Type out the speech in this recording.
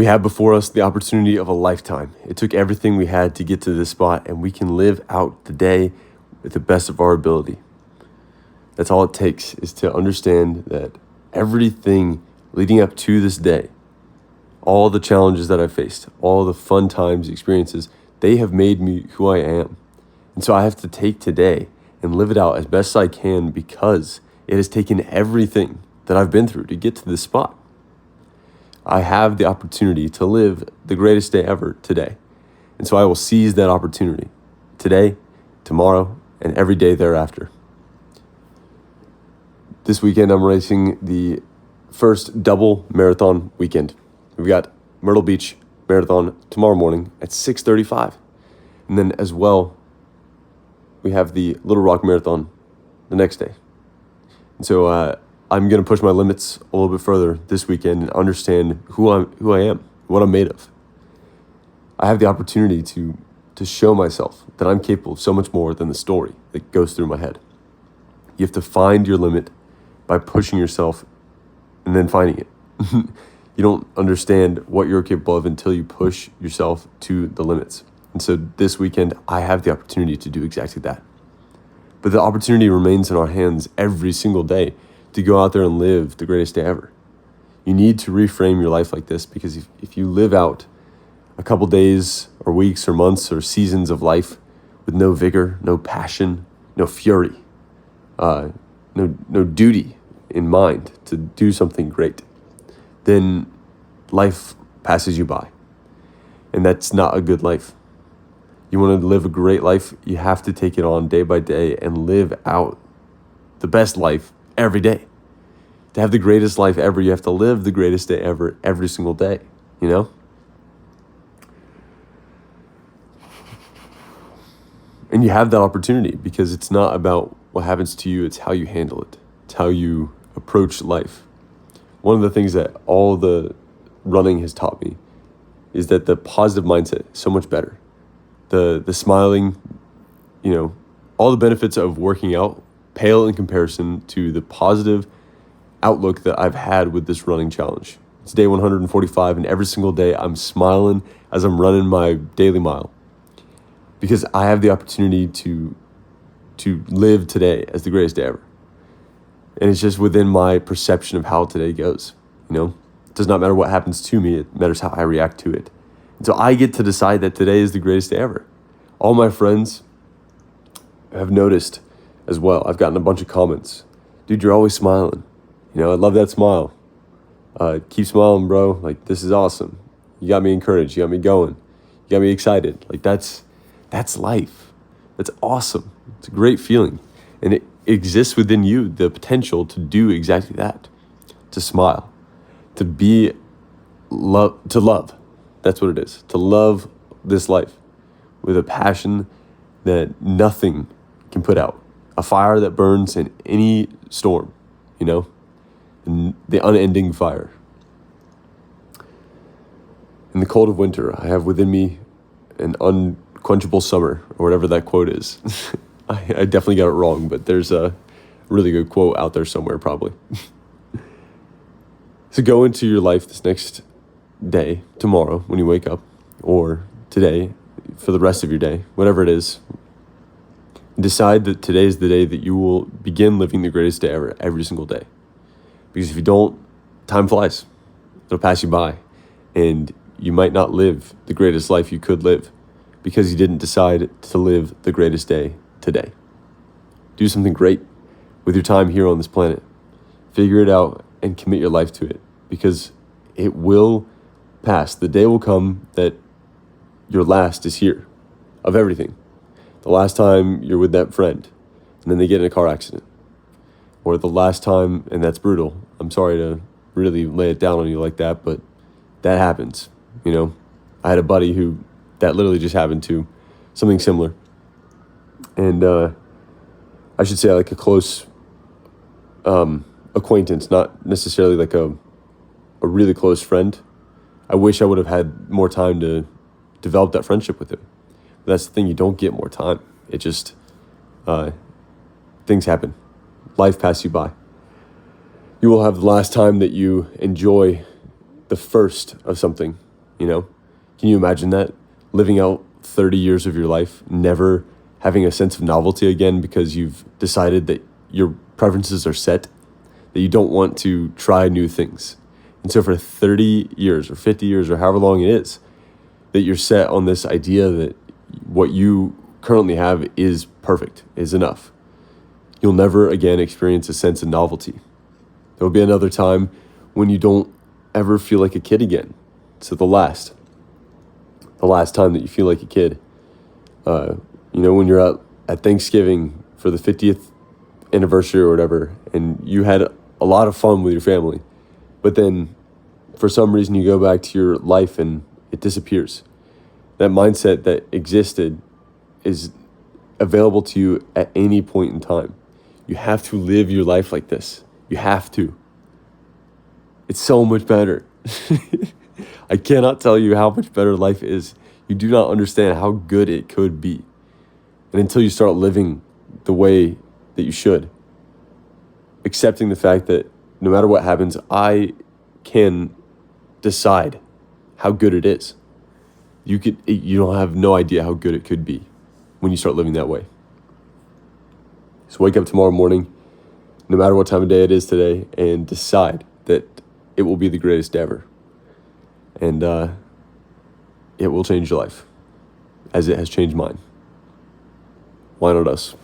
We have before us the opportunity of a lifetime. It took everything we had to get to this spot, and we can live out the day with the best of our ability. That's all it takes, is to understand that everything leading up to this day, all the challenges that I faced, all the fun times, experiences, they have made me who I am. And so I have to take today and live it out as best I can, because it has taken everything that I've been through to get to this spot. I have the opportunity to live the greatest day ever today. And so I will seize that opportunity today, tomorrow, and every day thereafter. This weekend, I'm racing the first double marathon weekend. We've got Myrtle Beach Marathon tomorrow morning at 6:35. And then as well, we have the Little Rock Marathon the next day. And so I'm going to push my limits a little bit further this weekend and understand who I am, what I'm made of. I have the opportunity to show myself that I'm capable of so much more than the story that goes through my head. You have to find your limit by pushing yourself and then finding it. You don't understand what you're capable of until you push yourself to the limits. And so this weekend, I have the opportunity to do exactly that. But the opportunity remains in our hands every single day to go out there and live the greatest day ever. You need to reframe your life like this, because if you live out a couple days or weeks or months or seasons of life with no vigor, no passion, no fury, no duty in mind to do something great, then life passes you by. And that's not a good life. You want to live a great life, you have to take it on day by day and live out the best life every day. To have the greatest life ever, you have to live the greatest day ever every single day, you know? And you have that opportunity, because it's not about what happens to you, it's how you handle it. It's how you approach life. One of the things that all the running has taught me is that the positive mindset is so much better. The smiling, all the benefits of working out pale in comparison to the positive outlook that I've had with this running challenge. It's day 145, and every single day I'm smiling as I'm running my daily mile, because I have the opportunity to live today as the greatest day ever. And it's just within my perception of how today goes. It does not matter what happens to me, it matters how I react to it. And so I get to decide that today is the greatest day ever. All my friends have noticed as well. I've gotten a bunch of comments. Dude, you're always smiling. I love that smile. Keep smiling, bro. Like, this is awesome. You got me encouraged. You got me going. You got me excited. Like, that's life. That's awesome. It's a great feeling. And it exists within you, the potential to do exactly that. To smile. To love. That's what it is. To love this life with a passion that nothing can put out. A fire that burns in any storm, and the unending fire. In the cold of winter, I have within me an unquenchable summer, or whatever that quote is. I definitely got it wrong, but there's a really good quote out there somewhere, probably. So go into your life this next day, tomorrow when you wake up, or today for the rest of your day, whatever it is. Decide that today is the day that you will begin living the greatest day ever, every single day. Because if you don't, time flies. It'll pass you by. And you might not live the greatest life you could live because you didn't decide to live the greatest day today. Do something great with your time here on this planet. Figure it out and commit your life to it, because it will pass. The day will come that your last is here of everything. The last time you're with that friend and then they get in a car accident. Or the last time, and that's brutal. I'm sorry to really lay it down on you like that, but that happens. I had a buddy who that literally just happened to, something similar. And I should say like a close acquaintance, not necessarily like a really close friend. I wish I would have had more time to develop that friendship with him. But that's the thing, you don't get more time. It just, things happen. Life passes you by. You will have the last time that you enjoy the first of something you know? Can you imagine that? Living out 30 years of your life, never having a sense of novelty again because you've decided that your preferences are set, that you don't want to try new things. And so for 30 years or 50 years or however long it is, that you're set on this idea that what you currently have is perfect, is enough. You'll never again experience a sense of novelty. There will be another time when you don't ever feel like a kid again. So the last time that you feel like a kid, when you're at Thanksgiving for the 50th anniversary or whatever, and you had a lot of fun with your family, but then for some reason you go back to your life and it disappears. That mindset that existed is available to you at any point in time. You have to live your life like this. You have to. It's so much better. I cannot tell you how much better life is. You do not understand how good it could be. And until you start living the way that you should, accepting the fact that no matter what happens, I can decide how good it is. You don't have no idea how good it could be when you start living that way. So wake up tomorrow morning, no matter what time of day it is today, and decide that it will be the greatest ever. And it will change your life, as it has changed mine. Why not us?